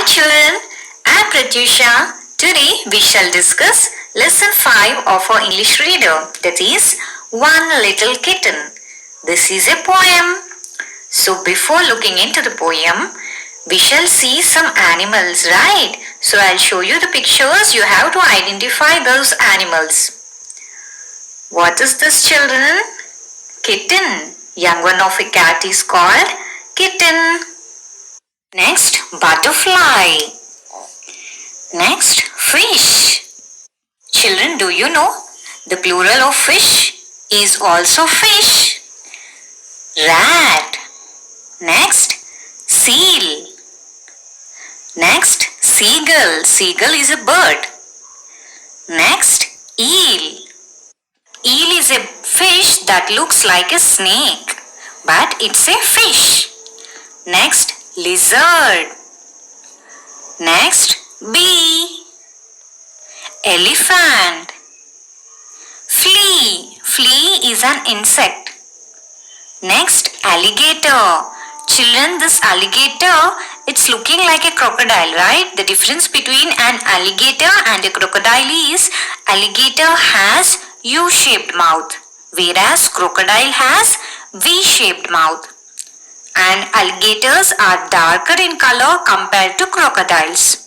Hi children, I am Pratyusha. Today we shall discuss lesson 5 of our English reader, that is One Little Kitten. This is a poem. So before looking into the poem, we shall see some animals, right? So I'll show you the pictures. You have to identify those animals. What is this, children? Kitten. Young one of a cat is called kitten. Next, butterfly. Next, fish. Children, do you know the plural of fish is also fish? Rat. Next, seal. Next, seagull. Seagull is a bird. Next, eel. Eel is a fish that looks like a snake, but it's a fish. Next, lizard. Next, bee. Elephant. Flea. Flea is an insect. Next, alligator. Children, this alligator, it's looking like a crocodile, right? The difference between an alligator and a crocodile is alligator has U-shaped mouth, whereas crocodile has V-shaped mouth. And alligators are darker in color compared to crocodiles.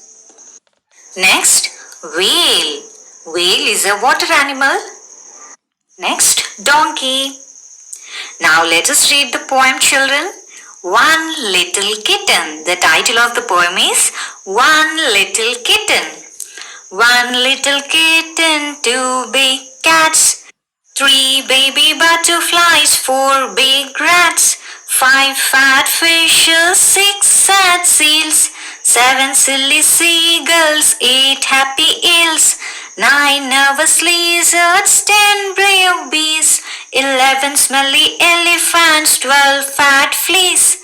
Next, whale. Whale is a water animal. Next, donkey. Now let us read the poem, children. One Little Kitten. The title of the poem is One Little Kitten. One little kitten, two big cats, three baby butterflies, four big rats, five fat fishes, six sad seals, seven silly seagulls, eight happy eels, nine nervous lizards, 10 brave bees, 11 smelly elephants, 12 fat fleas,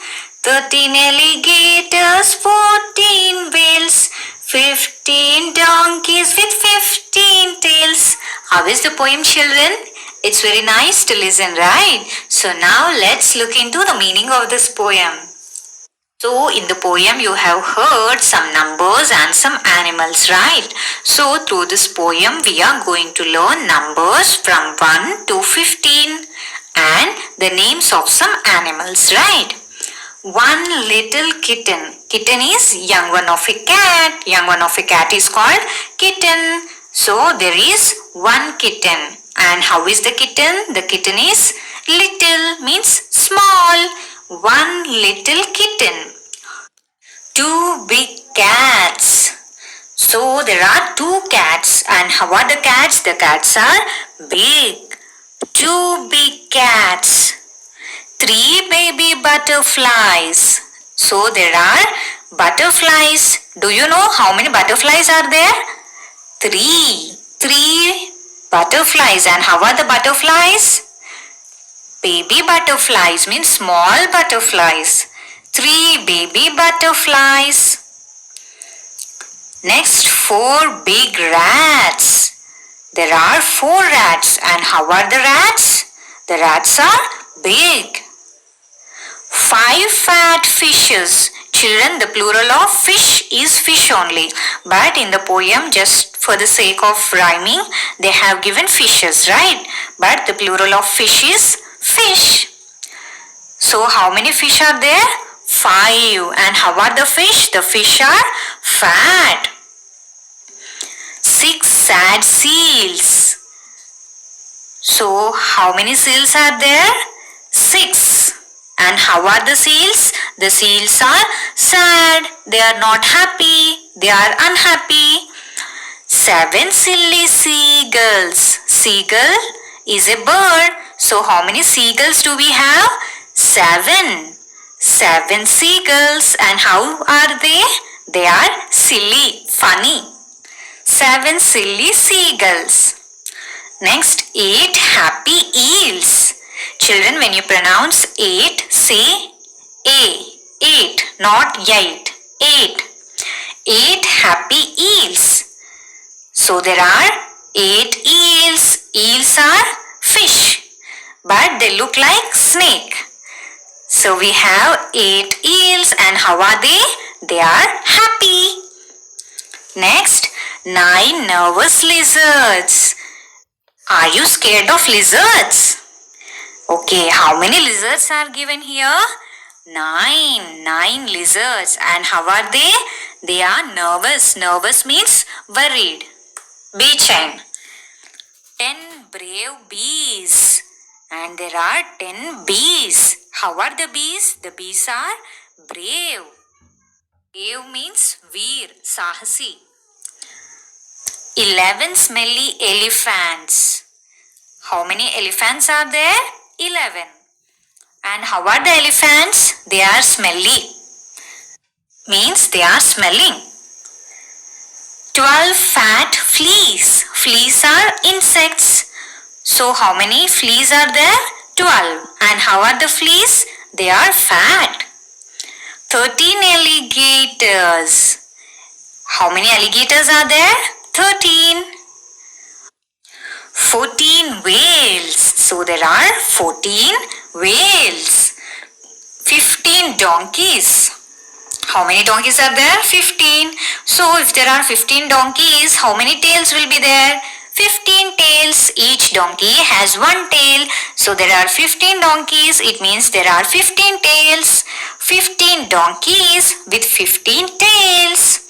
13 alligators, 14 whales, 15 donkeys with 15 tails. How is the poem, children? It's very nice to listen, right? So now let's look into the meaning of this poem. So in the poem you have heard some numbers and some animals, right? So through this poem we are going to learn numbers from 1 to 15 and the names of some animals, right? One little kitten. Kitten is young one of a cat. Young one of a cat is called kitten. So there is one kitten. And how is the kitten? The kitten is little, means small. One little kitten. Two big cats. So there are two cats. And how are the cats? The cats are big. Two big cats. Three baby butterflies. So there are butterflies. Do you know how many butterflies are there? Three. Three butterflies. And how are the butterflies? Baby butterflies, means small butterflies. Three baby butterflies. Next, four big rats. There are four rats. And how are the rats? The rats are big. Five fat fishes. Children, the plural of fish is fish only. But in the poem, just for the sake of rhyming, they have given fishes, right? But the plural of fish is fish. So how many fish are there? Five. And how are the fish? The fish are fat. Six sad seals. So how many seals are there? Six. And how are the seals? The seals are sad. They are not happy. They are unhappy. Seven silly seagulls. Seagull is a bird. So how many seagulls do we have? Seven. Seven seagulls. And how are they? They are silly, funny. Seven silly seagulls. Next, eight happy eels. Children, when you pronounce eight, say A. Eight, not eight. Eight. Eight happy eels. So there are eight eels. Eels are fish, but they look like snake. So we have eight eels, and how are they? They are happy. Next, 9 nervous lizards. Are you scared of lizards? Okay, how many lizards are given here? 9 lizards. And how are they? They are nervous. Nervous means worried. Bechine. 10 brave bees. And there are 10 bees. How are the bees? The bees are brave. Brave means veer, sahasi. 11 smelly elephants. How many elephants are there? 11. And how are the elephants? They are smelly. Means they are smelling. 12 fat fleas. Fleas are insects. So how many fleas are there? 12. And how are the fleas? They are fat. 13 alligators. How many alligators are there? 13. 14 whales. So there are 14 whales. 15 donkeys. How many donkeys are there? 15. So if there are 15 donkeys, how many tails will be there? 15 tails. Each donkey has one tail. So there are 15 donkeys. It means there are 15 tails. 15 donkeys with 15 tails.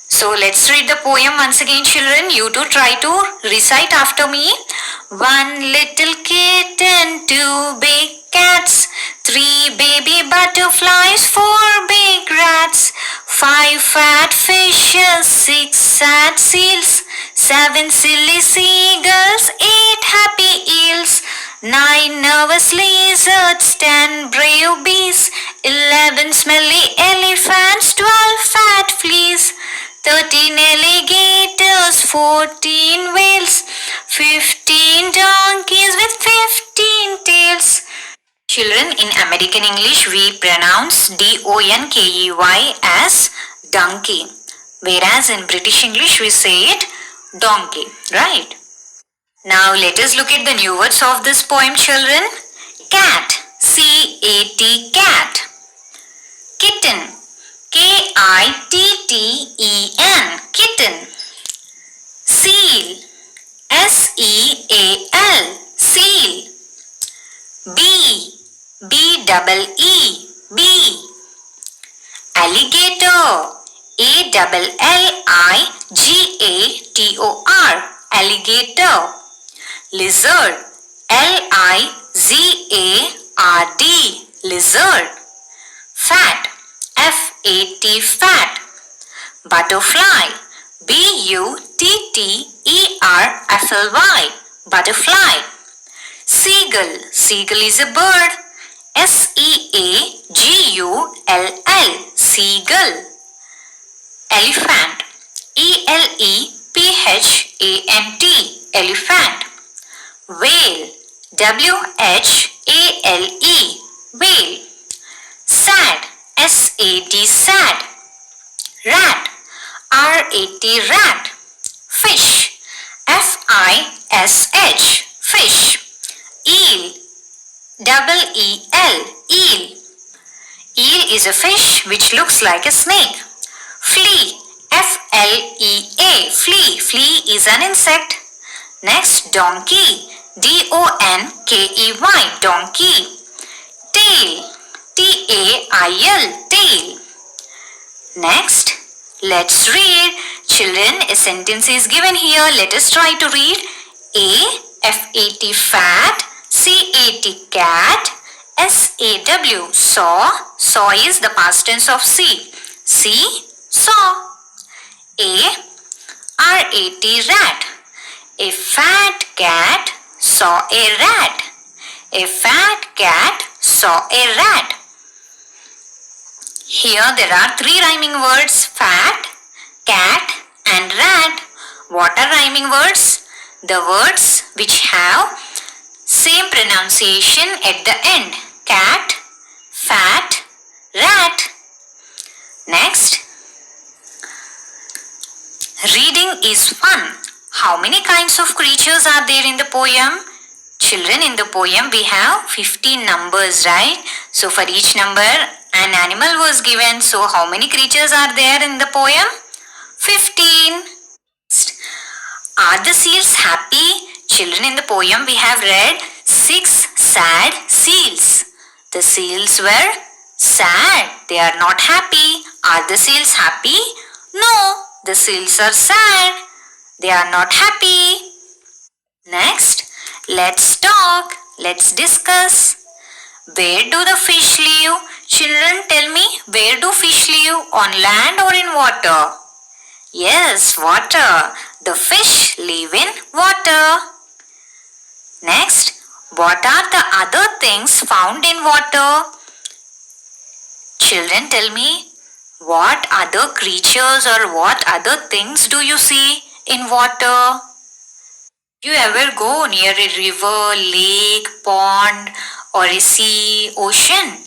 So let's read the poem once again, children. You too try to recite after me. 1 little kitten, 2 big cats, 3 baby butterflies, 4 big rats, 5 fat fishes, 6 sad seals, 7 silly seagulls, 8 happy eels, 9 nervous lizards, 10 brave bees, 11 smelly elephants, 12 fat fleas, 13 alligators, 14 whales, 15 donkeys with 15 tails. Children, in American English, we pronounce D-O-N-K-E-Y as donkey. Whereas in British English, we say it donkey, right? Now let us look at the new words of this poem, children. Cat, C-A-T, cat. Kitten, K-I-T-T-E-N, kitten. Seal, S-E-A-L, seal. Bee, B-E-E, bee. Alligator, A-L-L-I-G-A-T-O-R, alligator. Lizard, L-I-Z-A-R-D, lizard. Fat, F-A-T, fat. Butterfly, B-U-T-T-E-R-F-L-Y, butterfly. Seagull, seagull is a bird. S-E-A-G-U-L-L, seagull. Elephant, E-L-E-P-H-A-N-T, elephant. Whale, W-H-A-L-E, whale. Sad, S-A-D, sad. Rat, R-A-T, rat. Fish, F-I-S-H, fish. Eel, E-E-L, eel. Eel is a fish which looks like a snake. Flea, F-L-E-A, flea. Flea is an insect. Next, donkey, D-O-N-K-E-Y, donkey. Tail, T-A-I-L, tail. Next, let's read. Children, a sentence is given here. Let us try to read. A, F-A-T, fat. C-A-T, cat. S-A-W, saw. Saw is the past tense of see. See, saw. A, R-A-T, rat. A fat cat saw a rat. A fat cat saw a rat. Here there are 3 rhyming words: fat, cat and rat. What are rhyming words? The words which have same pronunciation at the end. Cat, fat, rat. Next, reading is fun. How many kinds of creatures are there in the poem? Children, in the poem we have 15 numbers, right? So for each number an animal was given. So how many creatures are there in the poem? 15. Are the seals happy? Children, in the poem we have read 6 sad seals. The seals were sad. They are not happy. Are the seals happy? No, the seals are sad. They are not happy. Next, let's talk. Let's discuss. Where do the fish live? Children, tell me, where do fish live? On land or in water? Yes, water. The fish live in water. Next, what are the other things found in water? Children, tell me, what other creatures or what other things do you see in water? Do you ever go near a river, lake, pond, or a sea, ocean?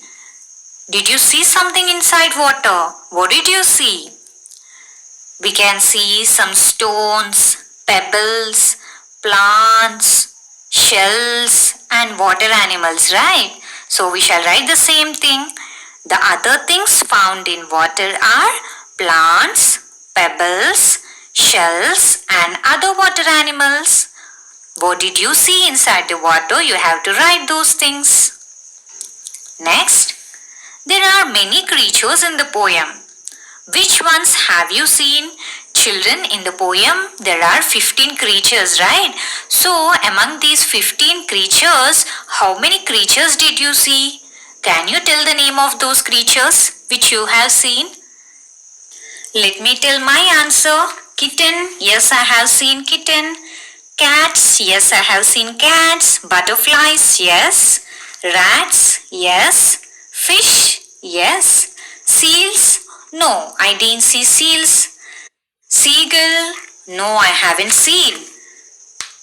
Did you see something inside water? What did you see? We can see some stones, pebbles, plants, shells and water animals, right? So we shall write the same thing. The other things found in water are plants, pebbles, shells and other water animals. What did you see inside the water? You have to write those things. Next, there are many creatures in the poem. Which ones have you seen? Children, in the poem there are 15 creatures, right? So among these 15 creatures, how many creatures did you see? Can you tell the name of those creatures which you have seen? Let me tell my answer. Kitten, yes, I have seen kitten. Cats, yes, I have seen cats. Butterflies, yes. Rats, yes. Fish, yes. Seals, no, I didn't see seals. Seagull, no, I haven't seen.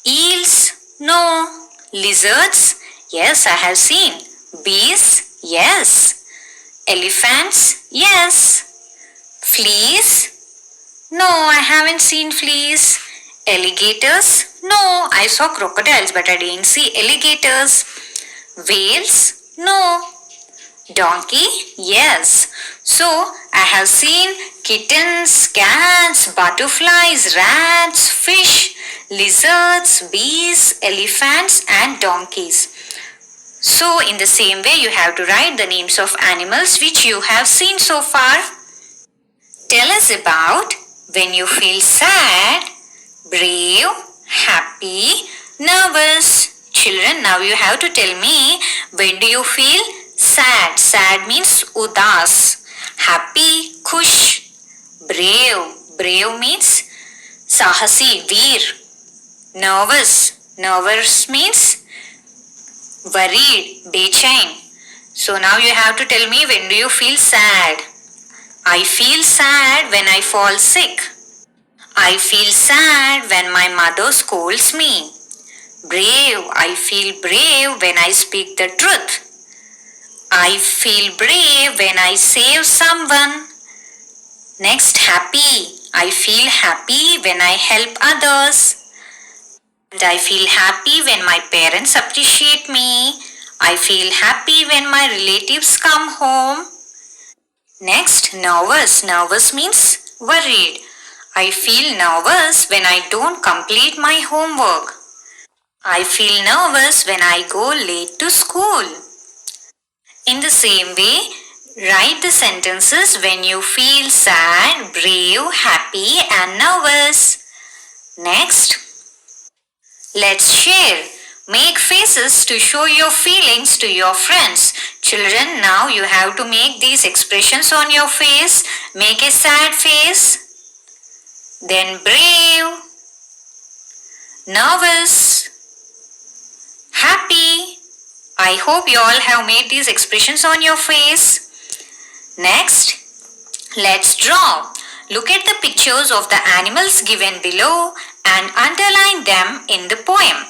Eels, no. Lizards, yes, I have seen. Bees, yes. Elephants, yes. Fleas, no, I haven't seen fleas. Alligators, no, I saw crocodiles but I didn't see alligators. Whales, no. Donkey, yes. So I have seen kittens, cats, butterflies, rats, fish, lizards, bees, elephants and donkeys. So in the same way you have to write the names of animals which you have seen so far. Tell us about when you feel sad, brave, happy, nervous. Children, now you have to tell me, when do you feel sad? Sad means udas. Happy, khush. Brave. Brave means sahasi, veer. Nervous. Nervous means worried, bechain. So now you have to tell me, when do you feel sad? I feel sad when I fall sick. I feel sad when my mother scolds me. Brave, I feel brave when I speak the truth. I feel brave when I save someone. Next, happy. I feel happy when I help others. And I feel happy when my parents appreciate me. I feel happy when my relatives come home. Next, nervous. Nervous means worried. I feel nervous when I don't complete my homework. I feel nervous when I go late to school. In the same way, write the sentences when you feel sad, brave, happy and nervous. Next, let's share. Make faces to show your feelings to your friends. Children, now you have to make these expressions on your face. Make a sad face, then brave, nervous, happy. I hope you all have made these expressions on your face. Next, let's draw. Look at the pictures of the animals given below and underline them in the poem.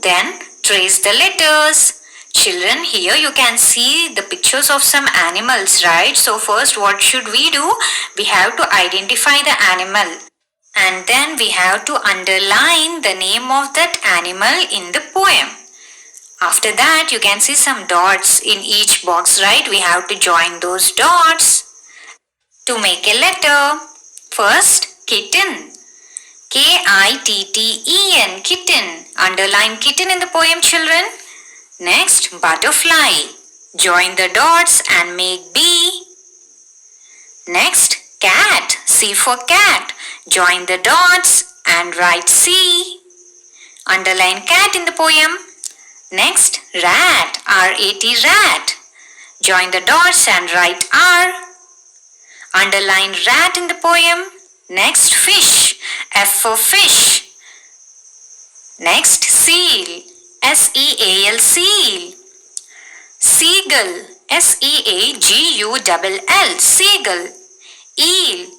Then trace the letters. Children, here you can see the pictures of some animals, right? So first, what should we do? We have to identify the animal. And then we have to underline the name of that animal in the poem. After that, you can see some dots in each box, right? We have to join those dots to make a letter. First, Kitten. Kitten. Kitten. Underline kitten in the poem, children. Next, butterfly. Join the dots and make B. Next, cat. C for cat. Join the dots and write C. Underline cat in the poem. Next, rat. R-A-T, rat. Join the dots and write R. Underline rat in the poem. Next, fish. F for fish. Next, seal. S-E-A-L, seal. Seagull. S-E-A-G-U-L-L, seagull. Eel.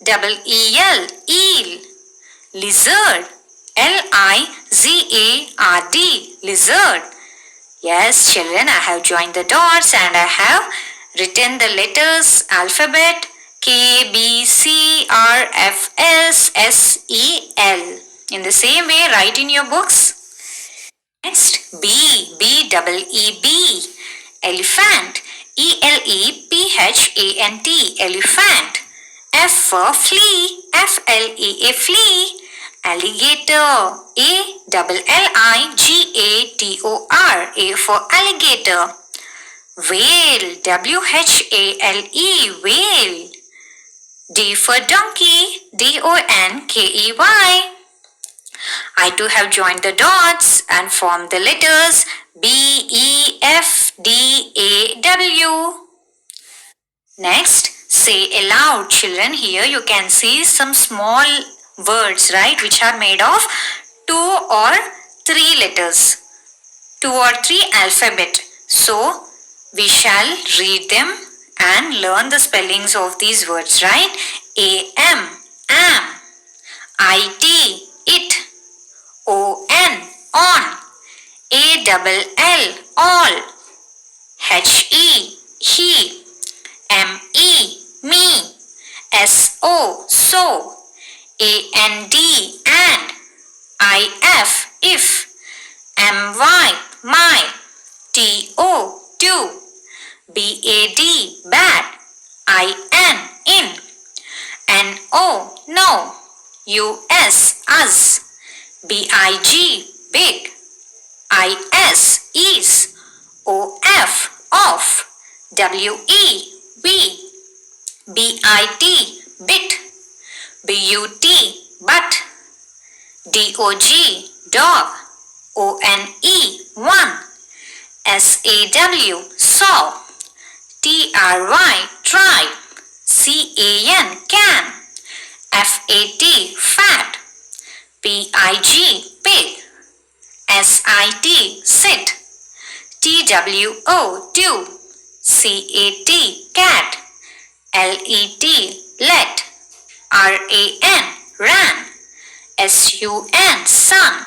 E-E-L, eel. Lizard. L-I-Z-A-R-D, lizard. Yes, children, I have joined the dots and I have written the letters alphabet K, B, C, R, F, S, S, E, L. In the same way, write in your books. Next, B, B-E-E-B, elephant. E-L-E-P-H-A-N-T, elephant. F for flea, F-L-E-A, flea. Alligator. A-L-L-I-G-A-T-O-R. A for alligator. Whale. W-H-A-L-E. Whale. D for donkey. D-O-N-K-E-Y. I too have joined the dots and formed the letters B-E-F-D-A-W. Next, say aloud, children. Here you can see some small words, right, which are made of 2 or 3 letters, 2 or 3 alphabet. So we shall read them and learn the spellings of these words, right? A-M, am. I-T, it. O-N, on. A-double-L, all. H-E, he. M-E, me. S-O, so. A-N-D, and. I-F, if. M-Y, my. T-O, to. B-A-D, bad. I-N, in. N-O, no. U-S, us. B-I-G, big. I-S, is. O-F, off. W-E, we. B-I-T, bit. B-U-T, but. D-O-G, dog. O-N-E, one. S-A-W, saw. T-R-Y, try. C-A-N, can. F-A-T, fat. P-I-G, pig. S-I-T, sit. T-W-O, two. C-A-T, cat. L-E-T, let. R-A-N, ran. S-U-N, sun.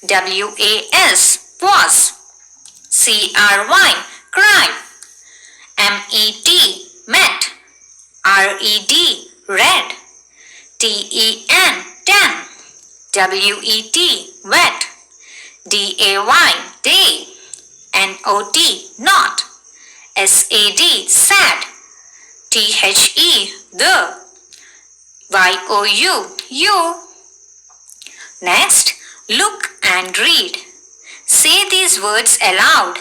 W-A-S, was. C-R-Y, cry. M-E-T, met. R-E-D, read. T-E-N, ten. W-E-T, wet. D-A-Y, day. N-O-T, not. S-A-D, sad. T-H-E, the. Y-O-U, you. Next, look and read. Say these words aloud.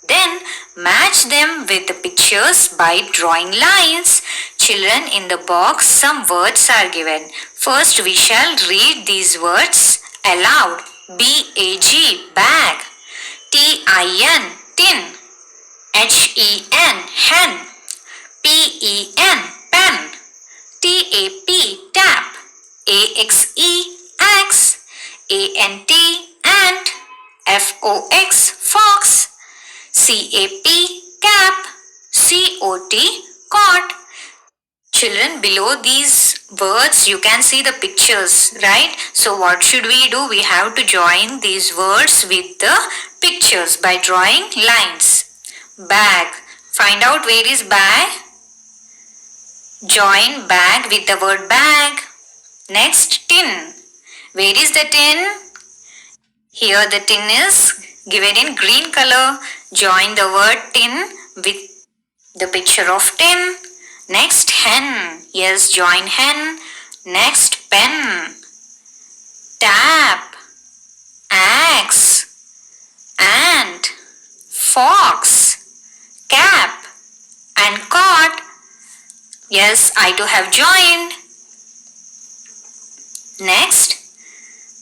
Then match them with the pictures by drawing lines. Children, in the box some words are given. First we shall read these words aloud. B-A-G, bag. T-I-N, tin. H-E-N, hen. P-E-N, pen. T-A-P, tap. A-X-E, axe. A-N-T, ant. F-O-X, fox. C-A-P, cap. C-O-T, cot. Children, below these words you can see the pictures, right? So what should we do? We have to join these words with the pictures by drawing lines. Bag. Find out where is bag. Join bag with the word bag. Next, tin. Where is the tin? Here the tin is given in green color. Join the word tin with the picture of tin. Next, hen. Yes, join hen. Next, pen, tap, axe, ant, fox, cap, and cot. Yes, I too have joined. Next,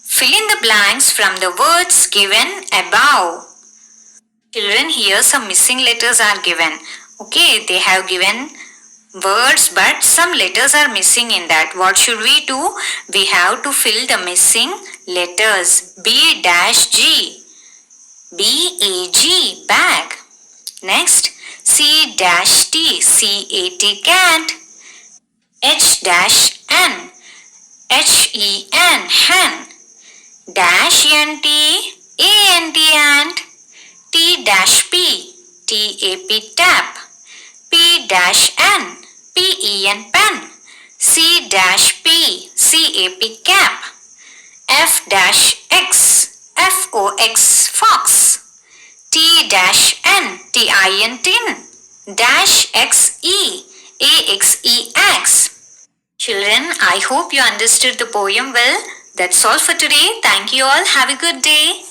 fill in the blanks from the words given above. Children, here some missing letters are given. Okay, they have given words but some letters are missing in that. What should we do? We have to fill the missing letters. B dash G, B-A-G, bag. Next, C dash T, C-A-T, cat. H dash N, H-E-N, hen. Dash N-T, A-N-T, ant. T dash P, T-A-P, tap. P dash N, P-E-N, pen. C dash P, C-A-P, cap. F dash X, F-O-X, fox. T dash N, T-I-N, tin. Dash X-E, A-X-E, axe. Children, I hope you understood the poem well. That's all for today. Thank you all. Have a good day.